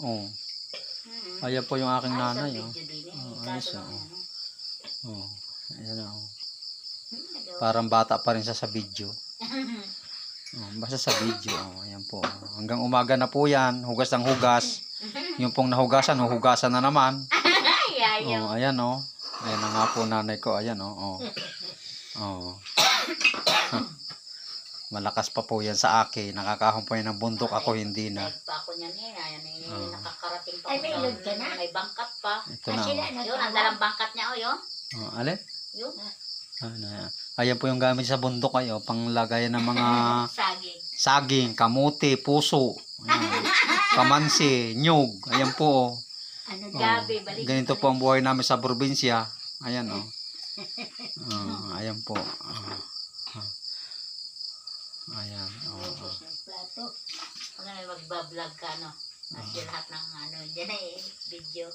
Oh. Ayan po yung aking nanay, oh. Ayos, Kaso oh. lang, Oh. Ayan, oh. Parang bata pa rin siya sa video. Oh, basta sa video, oh. Ayan po. Hanggang umaga na po yan. Hugas ng hugas. Yung pong nahugasan, hugasan na naman. Oh, ayan, oh. Ayan na nga po nanay ko. Ayan, oh. Oh. Malakas pa po yan sa akin. Nakakahon po yan ng bundok. Ako hindi na. pa ako niyan nakakarating pa Ay, ako may load ka na? may bangkat pa. Ito na, oh. Yun, ang dalang bangkat niya, oh, yun. Oh, alin? Yun. Ayan po yung gamit sa bundok kayo. Panglagay ng mga Saging. saging, kamuti, puso, ayan, kamansi, nyug. Ayan po, oh. Ano Oh, Gabi, balik. ganito po ang buhay namin sa probinsya. Ayan, oh. Ayan po. Ayan, oh. Plato. Pag magbablog ka, no? Kasi lahat ng ano, dyan video.